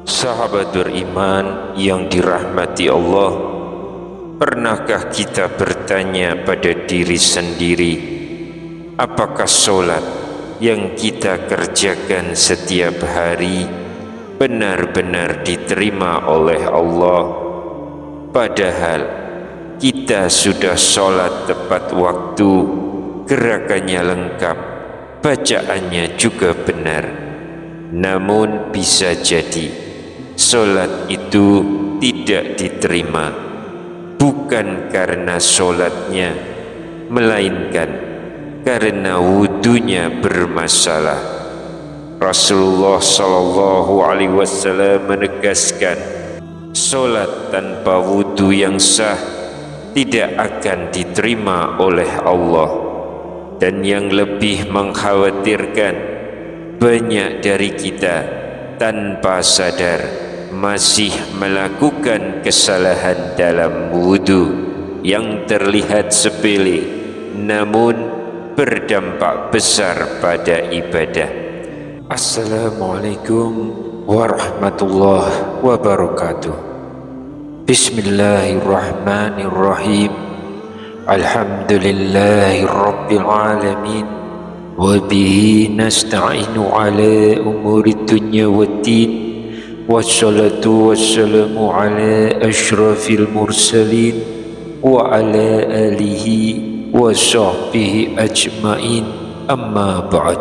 Sahabat beriman yang dirahmati Allah, pernahkah kita bertanya pada diri sendiri, apakah solat yang kita kerjakan setiap hari benar-benar diterima oleh Allah? Padahal kita sudah solat tepat waktu, gerakannya lengkap, bacaannya juga benar. Namun bisa jadi solat itu tidak diterima, bukan karena solatnya, melainkan karena wudunya bermasalah. Rasulullah Shallallahu Alaihi Wasallam menegaskan, solat tanpa wudu yang sah tidak akan diterima oleh Allah. Dan yang lebih mengkhawatirkan, banyak dari kita tanpa sadar masih melakukan kesalahan dalam wudu yang terlihat sepele namun berdampak besar pada ibadah. Assalamualaikum warahmatullahi wabarakatuh. Bismillahirrahmanirrahim. Alhamdulillahi rabbil alamin, wa bihi nasta'inu ala umuri dunya waddin, wassalatu wassalamu ala ashrafil mursalin wa ala alihi wa sahbihi ajmain, amma ba'd.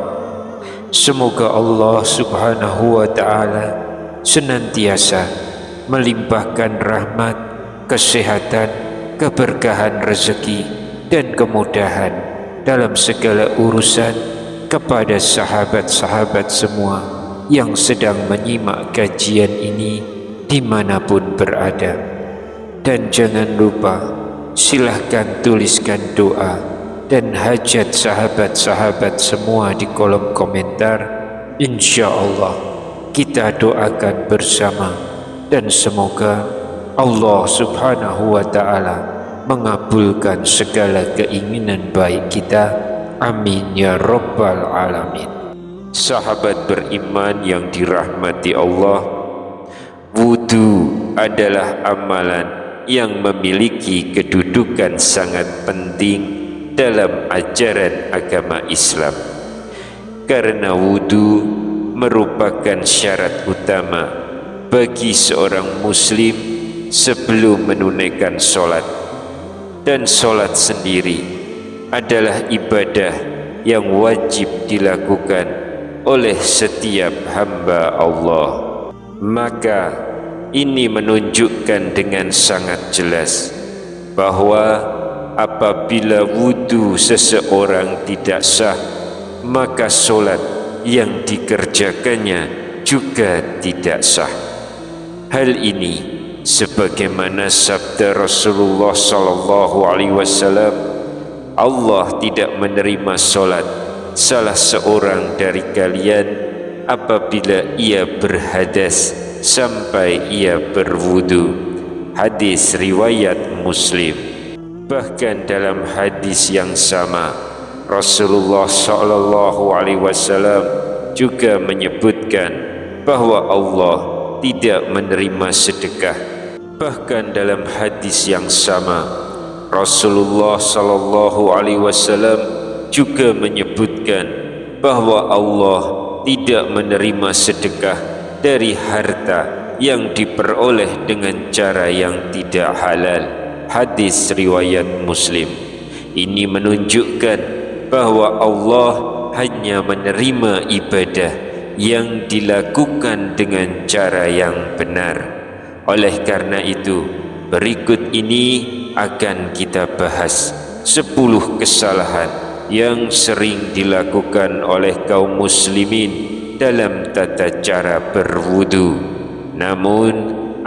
Semoga Allah subhanahu wa ta'ala senantiasa melimpahkan rahmat, kesehatan, keberkahan rezeki dan kemudahan dalam segala urusan kepada sahabat-sahabat semua yang sedang menyimak kajian ini dimanapun berada. Dan jangan lupa, silahkan tuliskan doa dan hajat sahabat-sahabat semua di kolom komentar. Insya Allah kita doakan bersama, dan semoga Allah subhanahu wa ta'ala mengabulkan segala keinginan baik kita. Amin ya rabbal alamin. Sahabat beriman yang dirahmati Allah, wudu adalah amalan yang memiliki kedudukan sangat penting dalam ajaran agama Islam, karena wudu merupakan syarat utama bagi seorang muslim sebelum menunaikan solat. Dan solat sendiri adalah ibadah yang wajib dilakukan oleh setiap hamba Allah. Maka ini menunjukkan dengan sangat jelas bahwa apabila wudu seseorang tidak sah, maka solat yang dikerjakannya juga tidak sah. Hal ini sebagaimana sabda Rasulullah Sallallahu Alaihi Wasallam, Allah tidak menerima solat salah seorang dari kalian apabila ia berhadas sampai ia berwudu. Hadis riwayat Muslim. Bahkan dalam hadis yang sama, Rasulullah Sallallahu Alaihi Wasallam juga menyebutkan bahwa Allah tidak menerima sedekah. Bahkan dalam hadis yang sama, Rasulullah Sallallahu Alaihi Wasallam juga menyebutkan bahwa Allah tidak menerima sedekah dari harta yang diperoleh dengan cara yang tidak halal. Hadis riwayat Muslim. Ini menunjukkan bahwa Allah hanya menerima ibadah yang dilakukan dengan cara yang benar. Oleh karena itu, berikut ini akan kita bahas 10 kesalahan yang sering dilakukan oleh kaum muslimin dalam tata cara berwudu. Namun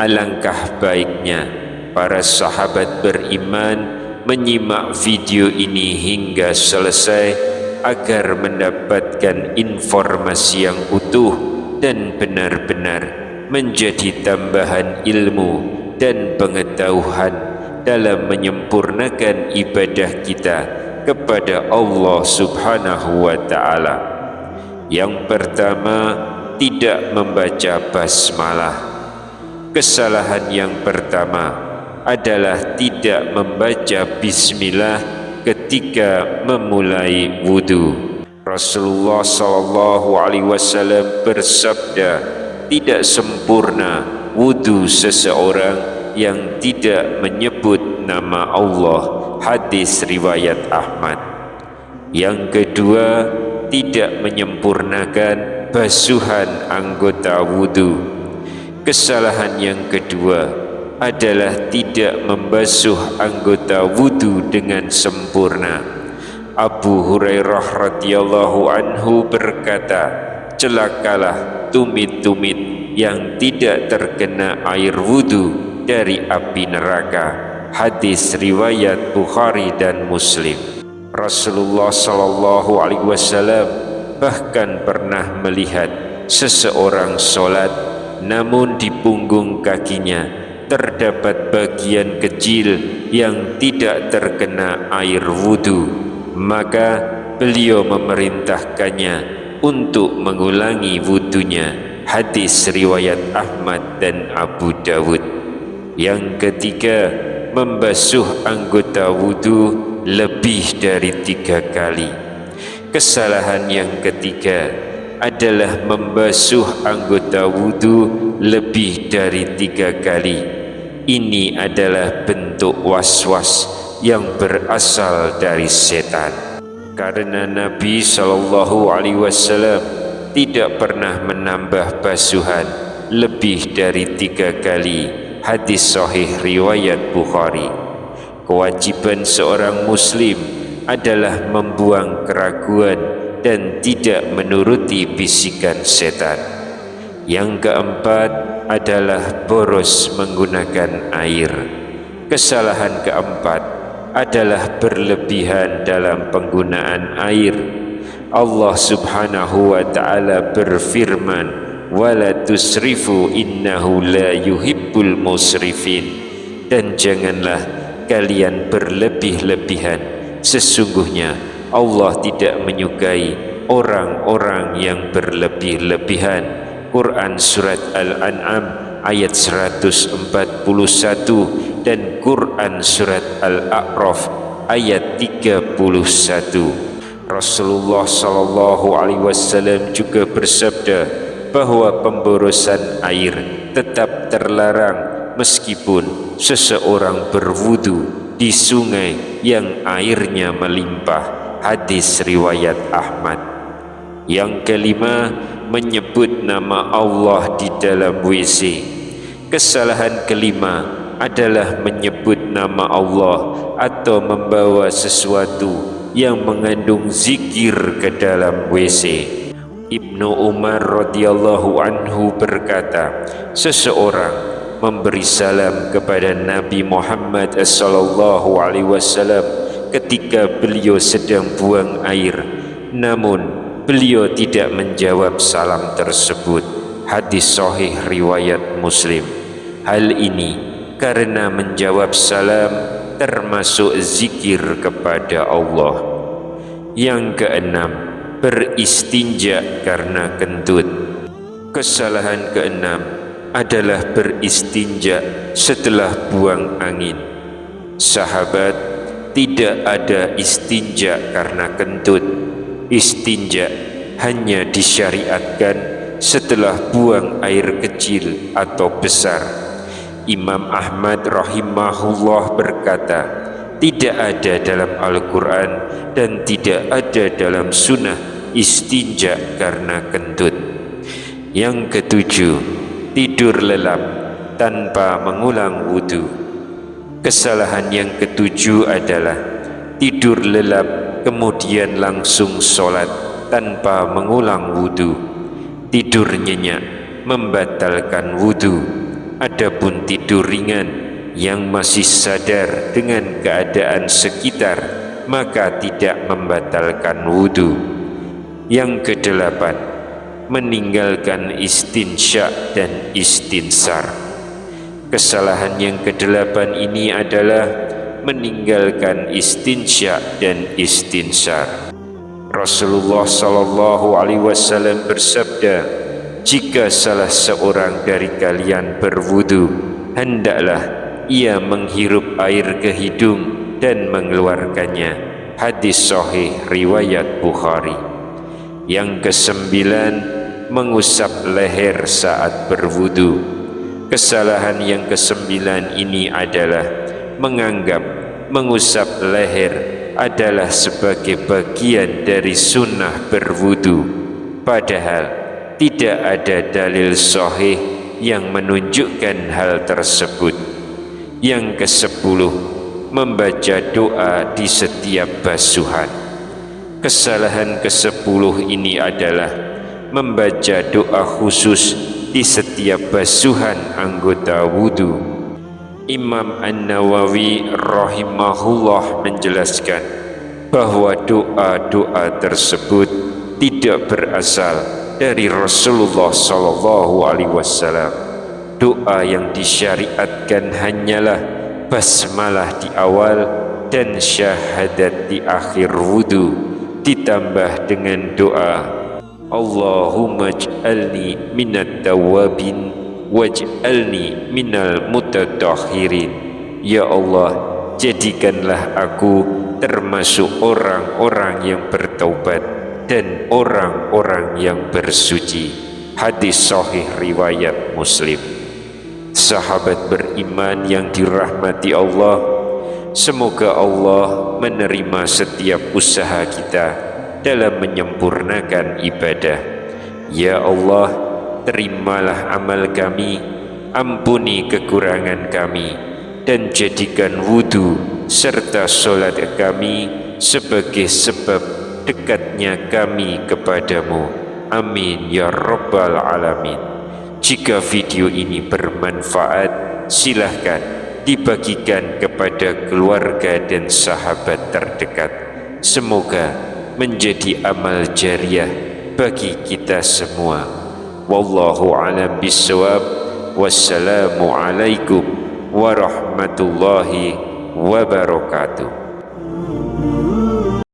alangkah baiknya para sahabat beriman menyimak video ini hingga selesai agar mendapatkan informasi yang utuh dan benar-benar menjadi tambahan ilmu dan pengetahuan dalam menyempurnakan ibadah kita kepada Allah subhanahu wa ta'ala. Yang pertama, tidak membaca basmalah. Kesalahan yang pertama adalah tidak membaca bismillah ketika memulai wudu. Rasulullah SAW bersabda, tidak sempurna wudu seseorang yang tidak menyebut nama Allah. Hadis riwayat Ahmad. Yang kedua, tidak menyempurnakan basuhan anggota wudu. Kesalahan yang kedua adalah tidak membasuh anggota wudu dengan sempurna. Abu Hurairah radhiyallahu anhu berkata, celakalah tumit-tumit yang tidak terkena air wudu dari api neraka. Hadis riwayat Bukhari dan Muslim. Rasulullah SAW bahkan pernah melihat seseorang sholat, namun di punggung kakinya terdapat bagian kecil yang tidak terkena air wudu. Maka beliau memerintahkannya untuk mengulangi wudunya. Hadis riwayat Ahmad dan Abu Dawud. Yang ketiga, membasuh anggota wudu lebih dari 3 kali. Kesalahan yang ketiga adalah membasuh anggota wudu lebih dari 3 kali. Ini adalah bentuk was-was yang berasal dari setan. Karena Nabi SAW tidak pernah menambah basuhan lebih dari 3 kali. Hadis sahih riwayat Bukhari. Kewajiban seorang muslim adalah membuang keraguan dan tidak menuruti bisikan setan. Yang keempat adalah boros menggunakan air. Kesalahan keempat adalah berlebihan dalam penggunaan air. Allah Subhanahu wa ta'ala berfirman, wala tusrifu innahu la yuhibbul musrifin. Dan janganlah kalian berlebih-lebihan, sesungguhnya Allah tidak menyukai orang-orang yang berlebih-lebihan. Quran Surat Al-An'am ayat 141 dan Quran Surat Al-A'raf ayat 31. Rasulullah SAW juga bersabda bahwa pemborosan air tetap terlarang meskipun seseorang berwudu di sungai yang airnya melimpah. Hadis riwayat Ahmad. Yang kelima, menyebut nama Allah di dalam WC. Kesalahan kelima adalah menyebut nama Allah atau membawa sesuatu yang mengandung zikir ke dalam WC. Ibnu Umar radhiyallahu anhu berkata, seseorang memberi salam kepada Nabi Muhammad SAW ketika beliau sedang buang air, namun beliau tidak menjawab salam tersebut. Hadis sahih riwayat Muslim. Hal ini karena menjawab salam termasuk zikir kepada Allah. Yang keenam, beristinja karena kentut. Kesalahan keenam adalah beristinja setelah buang angin. Sahabat, tidak ada istinja karena kentut. Istinja hanya disyariatkan setelah buang air kecil atau besar. Imam Ahmad rahimahullah berkata, tidak ada dalam Al-Quran dan tidak ada dalam sunnah istinja karena kentut. Yang ketujuh, tidur lelap tanpa mengulang wudu. Kesalahan yang ketujuh adalah tidur lelap kemudian langsung sholat tanpa mengulang wudu. Tidur nyenyak membatalkan wudu. Adapun tidur ringan yang masih sadar dengan keadaan sekitar, maka tidak membatalkan wudu. Yang kedelapan, meninggalkan istinsya dan istinsar. Kesalahan yang kedelapan ini adalah meninggalkan istinsya dan istinsar. Rasulullah sallallahu alaihi wasallam bersabda, jika salah seorang dari kalian berwudu, hendaklah ia menghirup air ke hidung dan mengeluarkannya. Hadis sahih riwayat Bukhari. Yang kesembilan, mengusap leher saat berwudu. Kesalahan yang kesembilan ini adalah menganggap mengusap leher adalah sebagai bagian dari sunnah berwudu, padahal tidak ada dalil sahih yang menunjukkan hal tersebut. Yang kesepuluh, membaca doa di setiap basuhan. Kesalahan kesepuluh ini adalah membaca doa khusus di setiap basuhan anggota wudu. Imam An-Nawawi rahimahullah menjelaskan bahwa doa-doa tersebut tidak berasal dari Rasulullah sallallahu alaihi wasallam. Doa yang disyariatkan hanyalah basmalah di awal dan syahadat di akhir wudu, ditambah dengan doa Allahumma ij'alni minat tawabin waj'alni minal mutatahhirin. Ya Allah, jadikanlah aku termasuk orang-orang yang bertaubat dan orang-orang yang bersuci. Hadis sahih riwayat Muslim. Sahabat beriman yang dirahmati Allah, semoga Allah menerima setiap usaha kita dalam menyempurnakan ibadah. Ya Allah, terimalah amal kami, ampuni kekurangan kami, dan jadikan wudu serta solat kami sebagai sebab dekatnya kami kepadamu. Amin ya rabbal alamin. Jika video ini bermanfaat, silahkan dibagikan kepada keluarga dan sahabat terdekat. Semoga menjadi amal jariah bagi kita semua. Wallahu a'lam bishawab. Wassalamu alaikum warahmatullahi wabarakatuh.